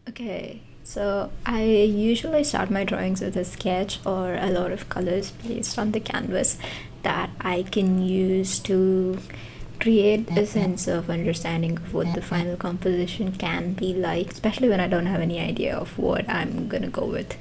Okay, so I usually start my drawings with a sketch or a lot of colors placed on the canvas that I can use to create a sense of understanding of what the final composition can be like, especially when I don't have any idea of what I'm gonna go with.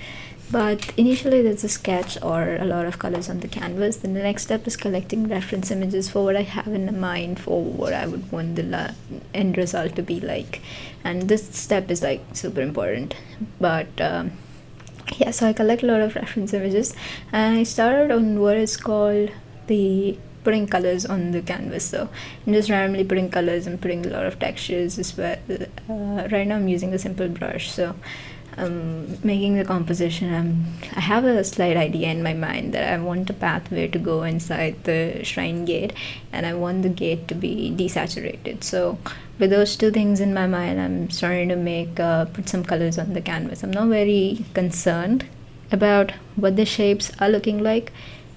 But initially, there's a sketch or a lot of colors on the canvas. Then the next step is collecting reference images for what I have in mind for what I would want the end result to be like. And this step is like super important. But yeah, so I collect a lot of reference images, and I started on what is called the putting colors on the canvas. So I'm just randomly putting colors and putting a lot of textures as well. Right now I'm using a simple brush, so making the composition. I have a slight idea in my mind that I want a pathway to go inside the shrine gate, and I want the gate to be desaturated. So with those two things in my mind, I'm starting to put some colors on the canvas. I'm not very concerned about what the shapes are looking like.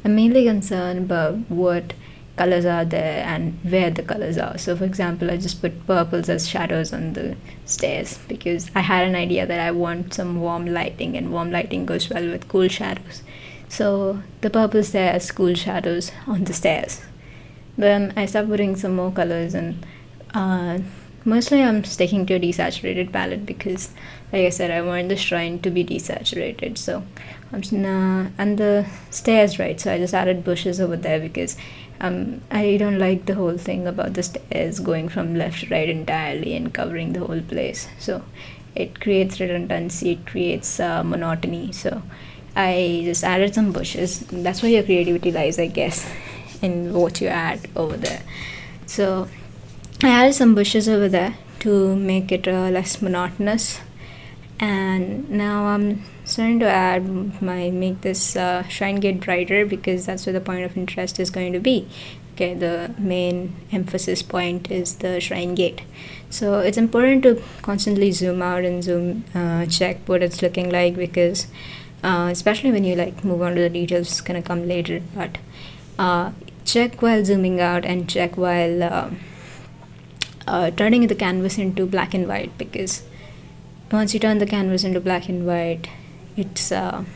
I'm mainly concerned about what colors are there and where the colors are. So for example, I just put purples as shadows on the stairs because I had an idea that I want some warm lighting, and warm lighting goes well with cool shadows. So the purples there as cool shadows on the stairs. Then I start putting some more colors, and mostly I'm sticking to a desaturated palette because, like I said, I want the shrine to be desaturated. So and the stairs, right? So I just added bushes over there because I don't like the whole thing about the stairs going from left to right entirely and covering the whole place. So it creates redundancy, it creates monotony. So I just added some bushes. That's where your creativity lies, I guess, in what you add over there. So I added some bushes over there to make it less monotonous. And now I'm starting to make this shrine gate brighter because that's where the point of interest is going to be. Okay, the main emphasis point is the shrine gate. So it's important to constantly zoom out and check what it's looking like, because especially when you like move on to the details, it's gonna come later, but check while zooming out and check while turning the canvas into black and white, because once you turn the canvas into black and white, it's I'm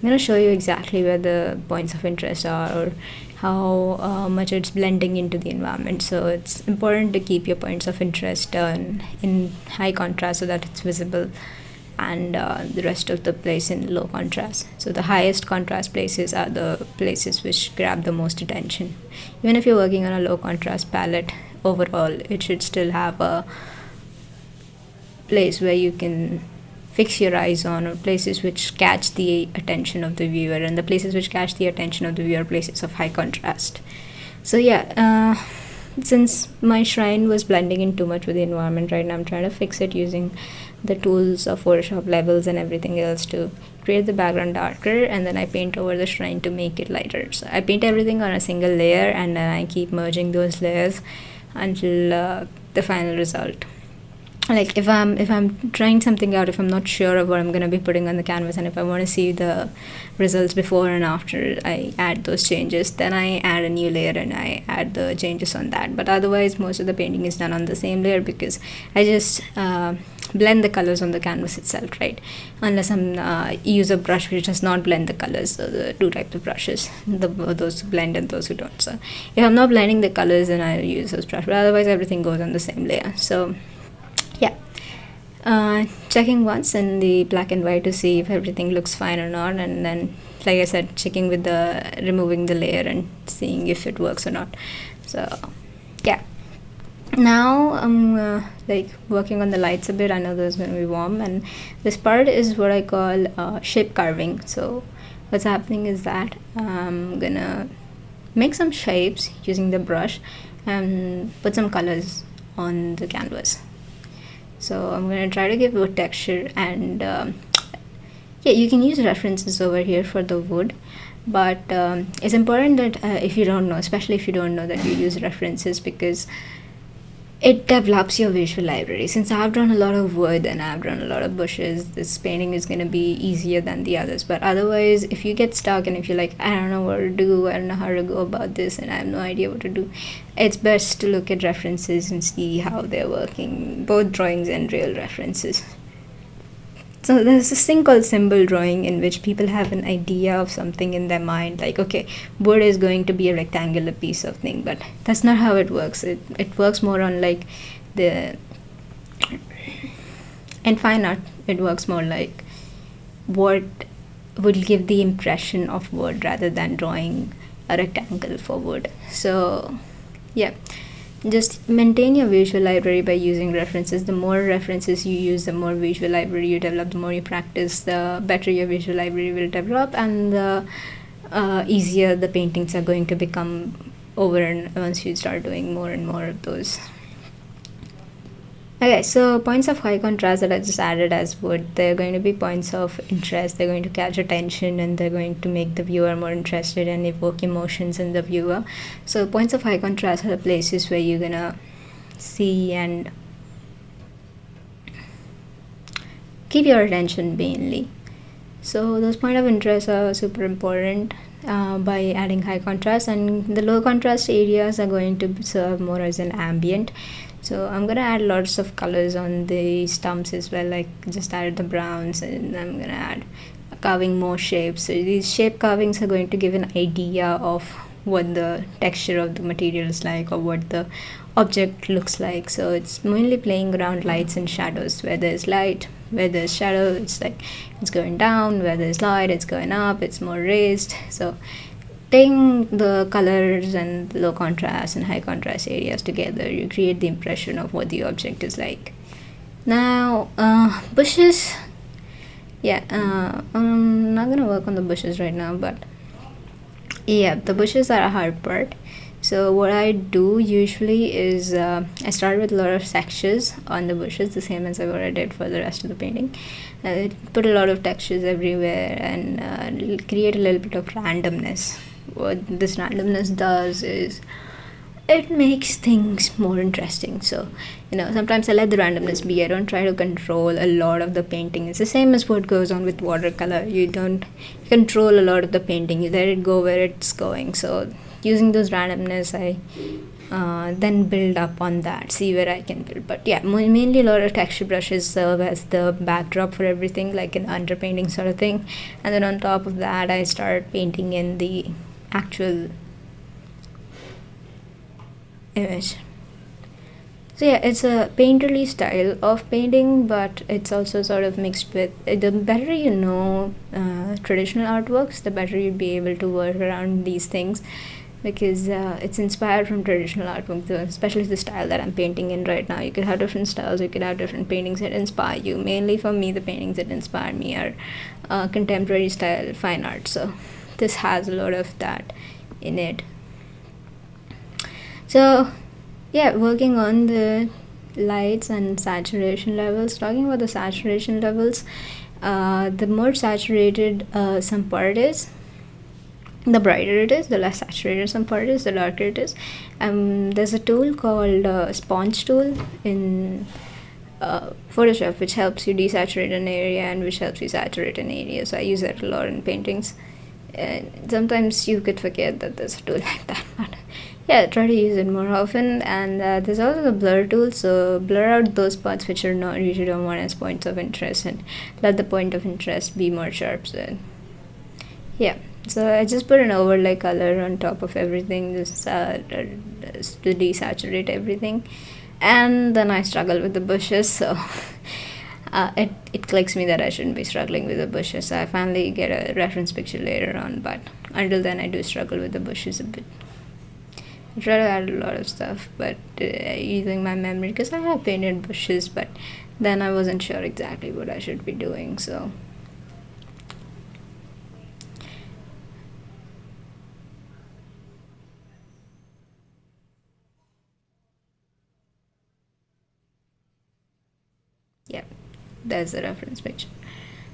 going to show you exactly where the points of interest are or how much it's blending into the environment. So it's important to keep your points of interest in high contrast so that it's visible, and the rest of the place in low contrast. So the highest contrast places are the places which grab the most attention. Even if you're working on a low contrast palette, overall it should still have a place where you can fix your eyes on, or places which catch the attention of the viewer, and the places which catch the attention of the viewer are places of high contrast. So yeah, since my shrine was blending in too much with the environment right now, I'm trying to fix it using the tools of Photoshop levels and everything else to create the background darker, and then I paint over the shrine to make it lighter. So I paint everything on a single layer, and then I keep merging those layers until the final result. Like if I'm trying something out, if I'm not sure of what I'm going to be putting on the canvas, and if I want to see the results before and after I add those changes, then I add a new layer and I add the changes on that. But otherwise, most of the painting is done on the same layer because I just blend the colors on the canvas itself, right? Unless I'm use a brush which does not blend the colors. So the two types of brushes, those who blend and those who don't. So if I'm not blending the colors, then I use those brushes, but otherwise everything goes on the same layer. So yeah, checking once in the black and white to see if everything looks fine or not, and then, like I said, checking with removing the layer and seeing if it works or not. So yeah, now I'm like working on the lights a bit. I know there's going to be warm, and this part is what I call shape carving. So what's happening is that I'm gonna make some shapes using the brush and put some colors on the canvas. So I'm going to try to give wood texture, and yeah, you can use references over here for the wood, but it's important that if you don't know, especially if you don't know, that you use references, because it develops your visual library. Since I've drawn a lot of wood and I've drawn a lot of bushes, this painting is going to be easier than the others. But otherwise, if you get stuck and if you're like, I don't know what to do, I don't know how to go about this, and I have no idea what to do, it's best to look at references and see how they're working, both drawings and real references. So there's this thing called symbol drawing, in which people have an idea of something in their mind, like, okay, wood is going to be a rectangular piece of thing, but that's not how it works. It works more on like the, in fine art, it works more like what would give the impression of wood rather than drawing a rectangle for wood. So yeah, just maintain your visual library by using references. The more references you use, the more visual library you develop. The more you practice, the better your visual library will develop, and the easier the paintings are going to become over and once you start doing more and more of those. Okay, so points of high contrast that I just added as wood, they're going to be points of interest. They're going to catch attention, and they're going to make the viewer more interested and evoke emotions in the viewer. So points of high contrast are the places where you're gonna see and keep your attention mainly. So those points of interest are super important by adding high contrast, and the low contrast areas are going to serve more as an ambient. So I'm gonna add lots of colors on the stumps as well, like just added the browns, and I'm gonna add carving more shapes. So these shape carvings are going to give an idea of what the texture of the material is like, or what the object looks like. So it's mainly playing around lights and shadows. Where there's light, where there's shadow, it's like it's going down. Where there's light, it's going up, it's more raised. So taking the colors and low contrast and high contrast areas together, you create the impression of what the object is like. Now bushes, yeah, I'm not gonna work on the bushes right now, but yeah, the bushes are a hard part. So what I do usually is I start with a lot of textures on the bushes, the same as what I did for the rest of the painting. I put a lot of textures everywhere and create a little bit of randomness. What this randomness does is it makes things more interesting. So sometimes I let the randomness be. I don't try to control a lot of the painting. It's the same as what goes on with watercolor. You don't control a lot of the painting, you let it go where it's going. So using those randomness, I then build up on that, see where I can build. But yeah, mainly a lot of texture brushes serve as the backdrop for everything, like an underpainting sort of thing. And then on top of that, I start painting in the actual image. So yeah, it's a painterly style of painting, but it's also sort of mixed with, the better you know traditional artworks, the better you'd be able to work around these things, because it's inspired from traditional artwork, especially the style that I'm painting in right now. You could have different styles, you could have different paintings that inspire you. Mainly for me, the paintings that inspire me are contemporary style fine art, so this has a lot of that in it. So yeah, working on the lights and saturation levels. Talking about the saturation levels, the more saturated some part is, the brighter it is. The less saturated some part is, the darker it is. There's a tool called sponge tool in Photoshop, which helps you desaturate an area and which helps you saturate an area. So I use that a lot in paintings. Sometimes you could forget that there's a tool like that, but yeah, try to use it more often. And there's also the blur tool, so blur out those parts which are not usually don't want as points of interest, and let the point of interest be more sharp. So yeah, so I just put an overlay color on top of everything, just to desaturate everything. And then I struggle with the bushes, so it clicks me that I shouldn't be struggling with the bushes. So I finally get a reference picture later on, but until then I do struggle with the bushes a bit. I try to add a lot of stuff, but using my memory, because I have painted bushes, but then I wasn't sure exactly what I should be doing, so yeah, there's the reference picture.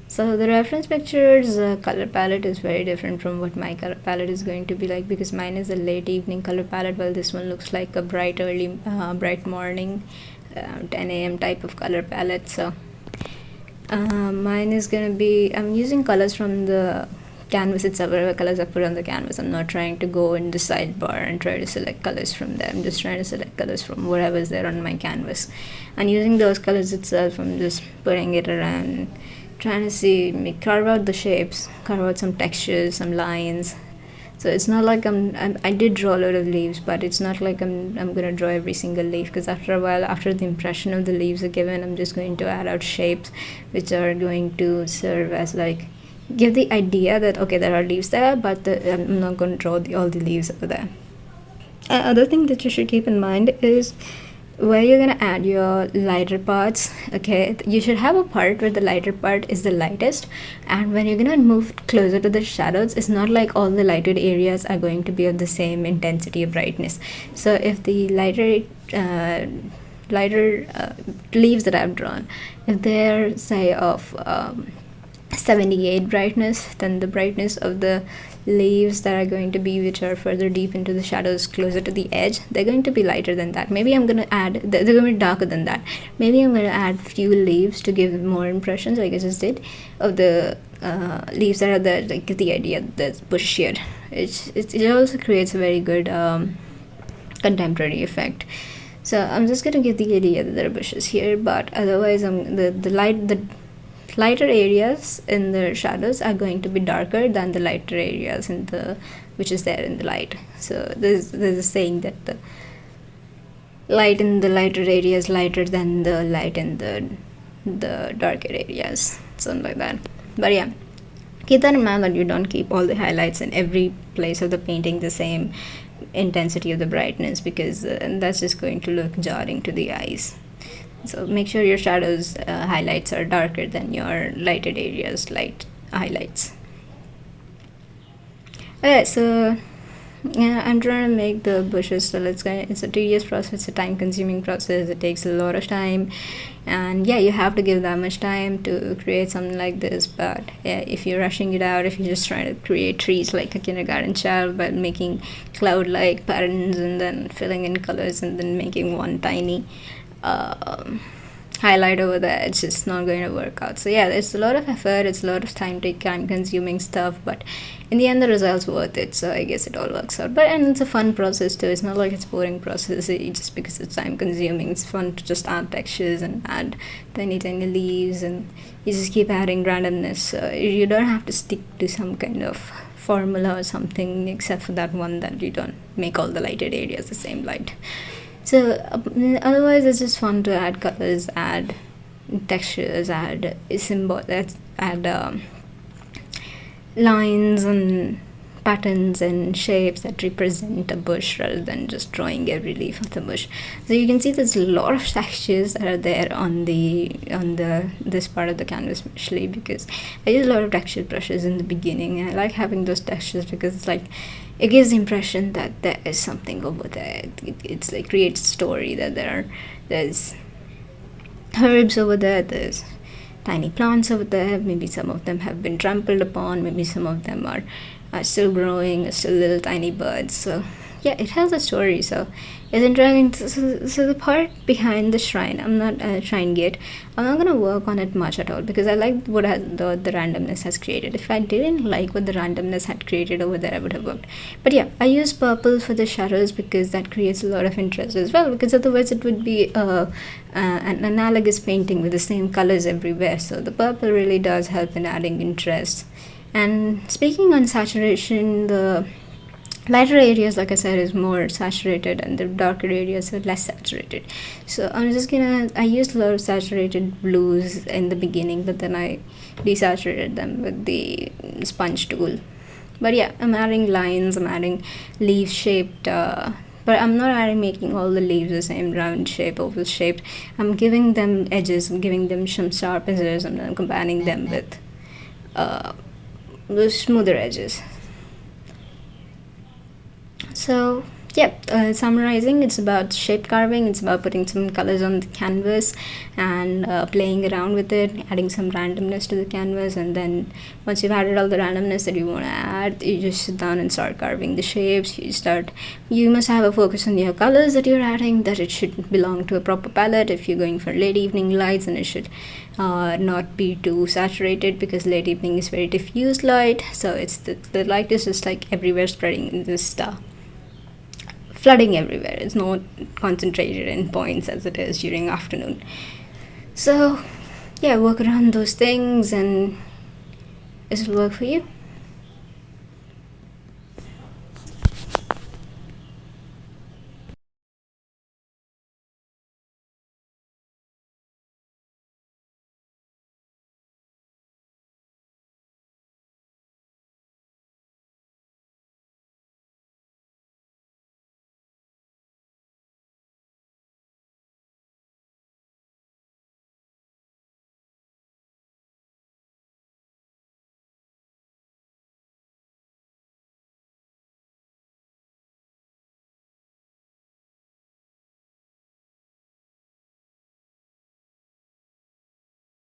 So the reference picture's color palette is very different from what my color palette is going to be like, because mine is a late evening color palette, while this one looks like a bright morning 10 a.m. type of color palette. So mine is gonna be, I'm using colors from the canvas itself, whatever colors I put on the canvas. I'm not trying to go in the sidebar and try to select colors from there. I'm just trying to select colors from whatever's there on my canvas, and using those colors itself, I'm just putting it around, trying to see me carve out the shapes, carve out some textures, some lines. So it's not like I did draw a lot of leaves, but it's not like I'm gonna draw every single leaf, because after a while, after the impression of the leaves are given, I'm just going to add out shapes which are going to serve as like give the idea that okay, there are leaves there, but I'm not going to draw all the leaves over there. Other thing that you should keep in mind is where you're gonna add your lighter parts. Okay, you should have a part where the lighter part is the lightest, and when you're gonna move closer to the shadows, it's not like all the lighted areas are going to be of the same intensity of brightness. So if the lighter leaves that I've drawn, if they're say of 78 brightness, then the brightness of the leaves that are going to be, which are further deep into the shadows closer to the edge, they're going to be lighter than that. Maybe I'm going to add, they're going to be darker than that. Maybe I'm going to add few leaves to give more impressions, like I just did, of the leaves that are there, like give the idea that's bushier. It also creates a very good contemporary effect. So I'm just going to give the idea that there are bushes here, but otherwise the lighter areas in the shadows are going to be darker than the lighter areas in the which is there in the light. So there's a saying that the light in the lighter areas lighter than the light in the darker areas, something like that. But yeah, keep that in mind that you don't keep all the highlights in every place of the painting the same intensity of the brightness, because that's just going to look jarring to the eyes. So make sure your shadows highlights are darker than your lighted areas light highlights. Okay, so yeah, I'm trying to make the bushes, so it's a tedious process, a time consuming process, it takes a lot of time, and yeah, you have to give that much time to create something like this. But yeah, if you're rushing it out, if you're just trying to create trees like a kindergarten child by making cloud like patterns and then filling in colors and then making one tiny highlight over there, it's just not going to work out. So yeah, it's a lot of effort, it's a lot of time consuming stuff, but in the end the result's worth it. So I guess it all works out. But and it's a fun process too, it's not like it's a boring process just because it's time consuming. It's fun to just add textures and add tiny leaves, and you just keep adding randomness. So you don't have to stick to some kind of formula or something, except for that one, that you don't make all the lighted areas the same light. So otherwise it's just fun to add colors, add textures, add symbols, add lines and patterns and shapes that represent a bush, rather than just drawing every leaf of the bush. So you can see there's a lot of textures that are there on this part of the canvas, especially because I use a lot of texture brushes in the beginning, and I like having those textures because it's like it gives the impression that there is something over there. It's like creates a story that there's herbs over there, there's tiny plants over there, maybe some of them have been trampled upon, maybe some of them are still growing, still little tiny buds. So yeah, it has a story, so it's interesting. So the part behind the shrine, I'm not shrine gate, I'm not gonna work on it much at all, because I like what the randomness has created. If I didn't like what the randomness had created over there, I would have worked. But yeah, I use purple for the shadows because that creates a lot of interest as well, because otherwise it would be an analogous painting with the same colors everywhere. So the purple really does help in adding interest. And speaking on saturation, the lighter areas, like I said, is more saturated, and the darker areas are less saturated. So I used a lot of saturated blues in the beginning, but then I desaturated them with the sponge tool. But yeah, I'm adding lines, I'm adding leaf shaped, but I'm not making all the leaves the same round shape, oval shaped. I'm giving them edges, I'm giving them some sharp edges, and I'm combining them with the smoother edges. So yeah, summarizing, it's about shape carving, it's about putting some colors on the canvas and playing around with it, adding some randomness to the canvas, and then once you've added all the randomness that you want to add, you just sit down and start carving the shapes. You must have a focus on your colors that you're adding, that it should belong to a proper palette. If you're going for late evening lights, and it should not be too saturated, because late evening is very diffuse light, so it's the light is just like everywhere, spreading in this flooding everywhere. It's not concentrated in points as it is during afternoon. So yeah, work around those things and it'll work for you.